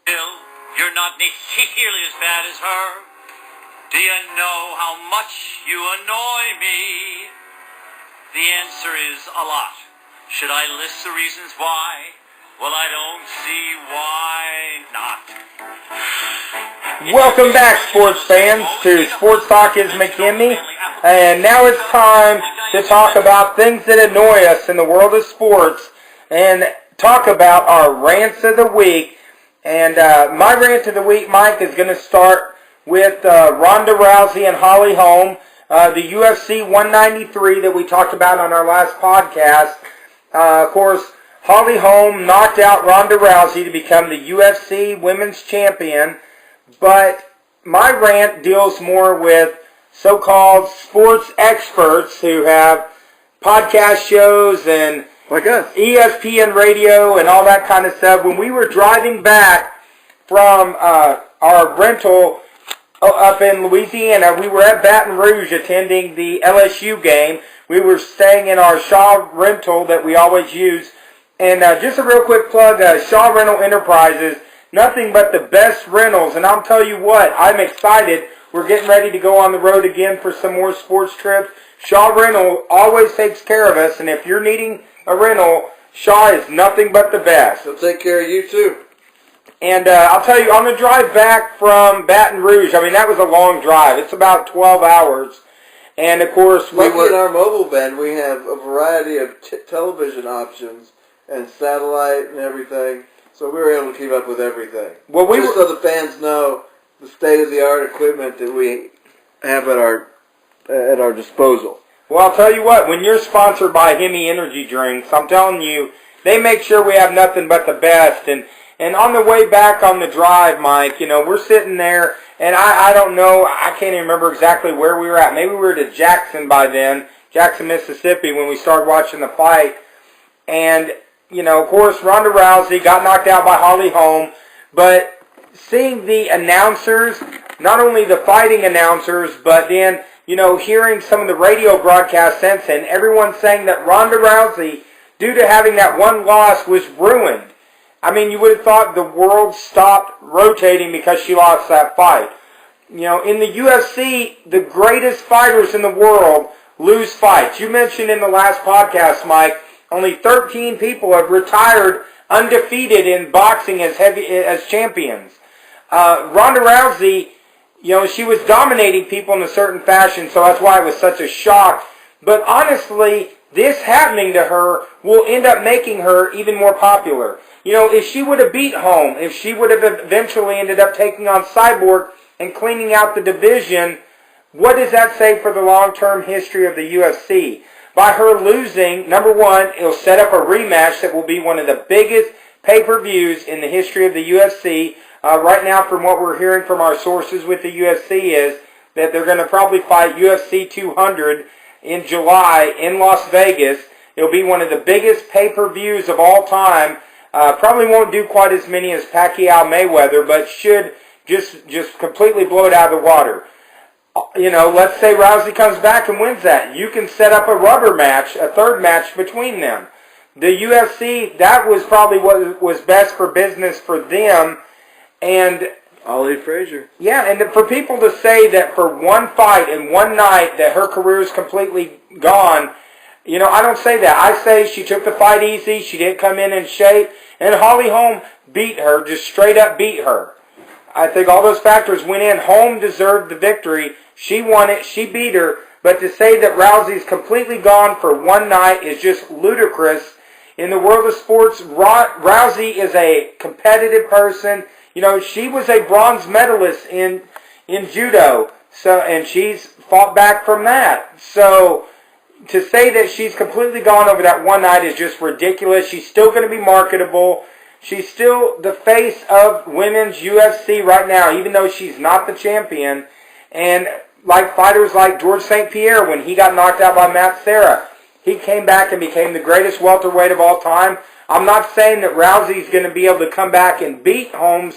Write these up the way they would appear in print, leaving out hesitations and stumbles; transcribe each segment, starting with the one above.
You're not nearly as bad as her. Do you know how much you annoy me? The answer is a lot. Should I list the reasons why? Well, I don't see why not. Welcome back, sports fans, to Sports Talk is McKinney. And now it's time to talk about things that annoy us in the world of sports and talk about our rants of the week. And my rant of the week, Mike, is going to start with Ronda Rousey and Holly Holm, the UFC 193 that we talked about on our last podcast. Of course, Holly Holm knocked out Ronda Rousey to become the UFC Women's Champion. But my rant deals more with so-called sports experts who have podcast shows and like us, ESPN radio and all that kind of stuff. When we were driving back from our rental up in Louisiana, we were at Baton Rouge attending the LSU game. We were staying in our Shaw rental that we always use. And just a real quick plug, Shaw Rental Enterprises, nothing but the best rentals. And I'll tell you what, I'm excited. We're getting ready to go on the road again for some more sports trips. Shaw Rental always takes care of us. And if you're needing a rental, Shaw is nothing but the best. They'll take care of you too. And I'll tell you, on the drive back from Baton Rouge, I mean, that was a long drive. It's about 12 hours. And, of course, in our mobile bed, we have a variety of television options and satellite and everything. So we were able to keep up with everything. Well, just so the fans know the state-of-the-art equipment that we have at our disposal. Well, I'll tell you what, when you're sponsored by Hemi Energy Drinks, I'm telling you, they make sure we have nothing but the best. And on the way back on the drive, Mike, you know, we're sitting there, and I don't know, I can't even remember exactly where we were at. Maybe we were to Jackson by then, Jackson, Mississippi, when we started watching the fight. And, you know, of course, Ronda Rousey got knocked out by Holly Holm, but seeing the announcers, not only the fighting announcers, but then, you know, hearing some of the radio broadcasts since then, everyone saying that Ronda Rousey, due to having that one loss, was ruined. I mean, you would have thought the world stopped rotating because she lost that fight. You know, in the UFC, the greatest fighters in the world lose fights. You mentioned in the last podcast, Mike, only 13 people have retired undefeated in boxing as champions. Ronda Rousey, you know, she was dominating people in a certain fashion, so that's why it was such a shock. But honestly, this happening to her will end up making her even more popular. You know, if she would have beat Holm, if she would have eventually ended up taking on Cyborg and cleaning out the division, what does that say for the long-term history of the UFC? By her losing, number one, it'll set up a rematch that will be one of the biggest pay-per-views in the history of the UFC. Right now, from what we're hearing from our sources with the UFC, is that they're going to probably fight UFC 200 in July in Las Vegas. It'll be one of the biggest pay-per-views of all time. Probably won't do quite as many as Pacquiao-Mayweather, but should just completely blow it out of the water. You know, let's say Rousey comes back and wins that. You can set up a rubber match, a third match between them. The UFC, that was probably what was best for business for them. And Ali Frazier. Yeah, and for people to say that for one fight and one night that her career is completely gone, you know, I don't say that. I say she took the fight easy, she didn't come in shape, and Holly Holm beat her, just straight up beat her. I think all those factors went in. Holm deserved the victory. She won it, she beat her, but to say that Rousey's completely gone for one night is just ludicrous. In the world of sports, Rousey is a competitive person. You know, she was a bronze medalist in judo, and she's fought back from that. So to say that she's completely gone over that one night is just ridiculous. She's still going to be marketable. She's still the face of women's UFC right now, even though she's not the champion. And like fighters like George St. Pierre, when he got knocked out by Matt Serra, he came back and became the greatest welterweight of all time. I'm not saying that Rousey's going to be able to come back and beat Holm,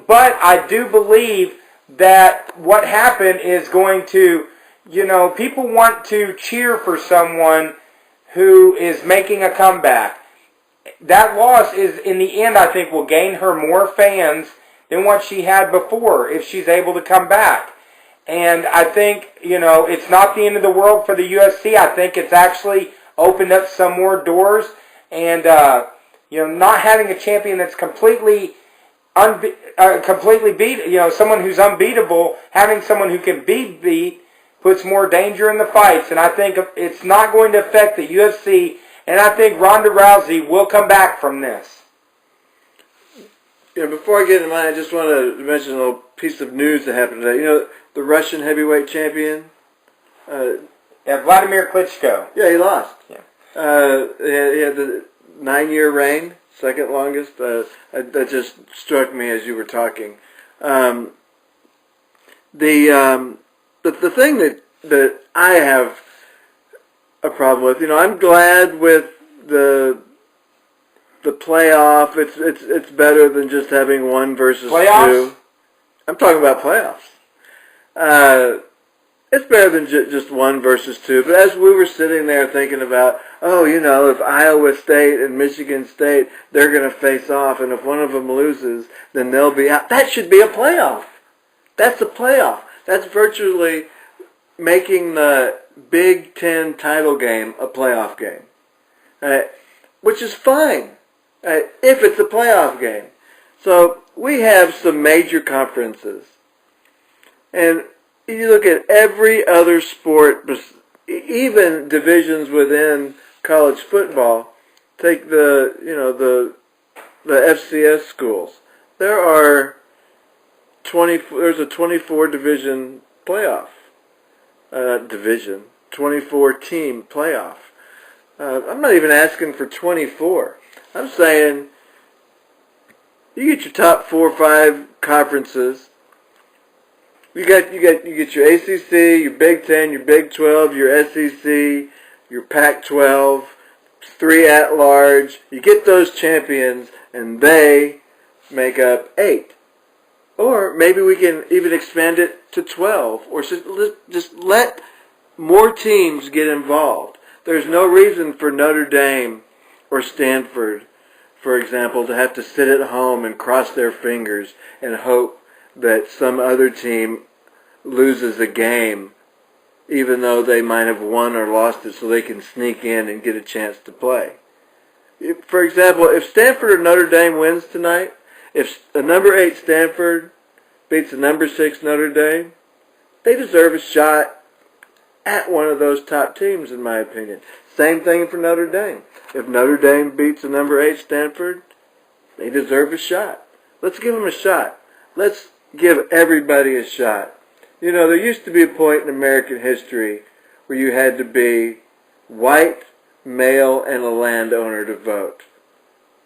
but I do believe that what happened is going to, you know, people want to cheer for someone who is making a comeback. that loss is, in the end, I think will gain her more fans than what she had before if she's able to come back. And I think, it's not the end of the world for the UFC. I think it's actually opened up some more doors. And, not having a champion that's completely beat, someone who's unbeatable, having someone who can be beat puts more danger in the fights. And I think it's not going to affect the UFC. And I think Ronda Rousey will come back from this. Before I get into mine, I just want to mention a little piece of news that happened today. The Russian heavyweight champion? Vladimir Klitschko. Yeah, he lost. Yeah. He had the 9-year reign, second longest. That just struck me as you were talking. The thing that I have a problem with, I'm glad with the playoff. It's better than just having one versus playoffs? Two. I'm talking about playoffs. It's better than just one versus two. But as we were sitting there thinking about, if Iowa State and Michigan State, they're going to face off, and if one of them loses, then they'll be out. That should be a playoff. That's a playoff. That's virtually making the Big Ten title game a playoff game, which is fine if it's a playoff game. So we have some major conferences. And you look at every other sport, even divisions within college football. Take the FCS schools. There's a 24 division playoff. 24 team playoff. I'm not even asking for 24. I'm saying you get your top 4 or 5 conferences. You get your ACC, your Big 10, your Big 12, your SEC, your Pac-12, 3 at-large. You get those champions, and they make up 8. Or maybe we can even expand it to 12. Or just let more teams get involved. There's no reason for Notre Dame or Stanford, for example, to have to sit at home and cross their fingers and hope that some other team loses a game, even though they might have won or lost it, so they can sneak in and get a chance to play. For example, if Stanford or Notre Dame wins tonight, if a number 8 Stanford beats a number 6 Notre Dame, they deserve a shot at one of those top teams, in my opinion. Same thing for Notre Dame. If Notre Dame beats a number 8 Stanford, they deserve a shot. Let's give them a shot. Let's give everybody a shot. There used to be a point in American history where you had to be white, male, and a landowner to vote.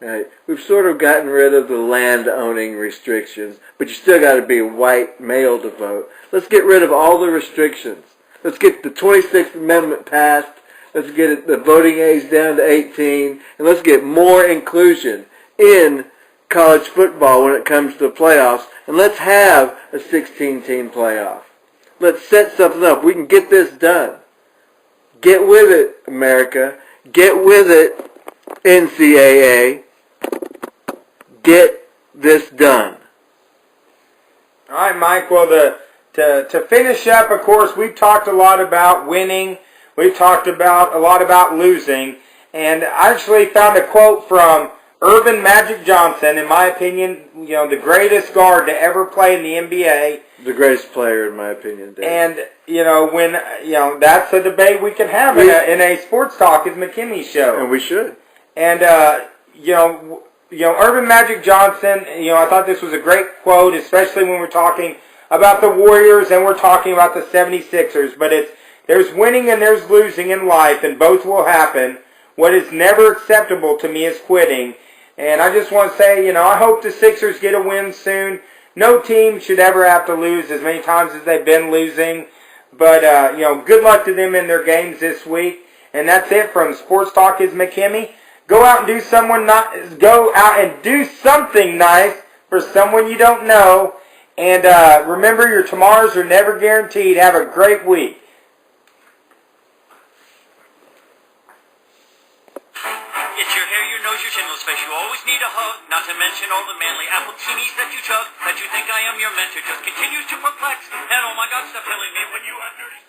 Right? We've sort of gotten rid of the land-owning restrictions, but you still got to be white, male to vote. Let's get rid of all the restrictions. Let's get the 26th Amendment passed. Let's get the voting age down to 18, and let's get more inclusion in college football when it comes to the playoffs, and let's have a 16-team playoff. Let's set something up. We can get this done. Get with it, America. Get with it, NCAA. Get this done. All right, Mike. Well, to finish up, of course, we've talked a lot about winning. We've talked a lot about losing. And I actually found a quote from Earvin Magic Johnson, in my opinion, the greatest guard to ever play in the NBA. The greatest player, in my opinion, Dave. And, that's a debate we can have in a Sports Talk is McKinney show. And we should. And, Earvin Magic Johnson, I thought this was a great quote, especially when we're talking about the Warriors and we're talking about the 76ers. But there's winning and there's losing in life, and both will happen. What is never acceptable to me is quitting. And I just want to say, I hope the Sixers get a win soon. No team should ever have to lose as many times as they've been losing. But, good luck to them in their games this week. And that's it from Sports Talk is McKinney. Go out and do something nice for someone you don't know. And remember, your tomorrows are never guaranteed. Have a great week. It's your hair, your nose, your chin, those face, you always need a hug. Not to mention all the manly appletinis that you chug. That you think I am your mentor just continues to perplex. And oh my God, stop telling me when you have dirty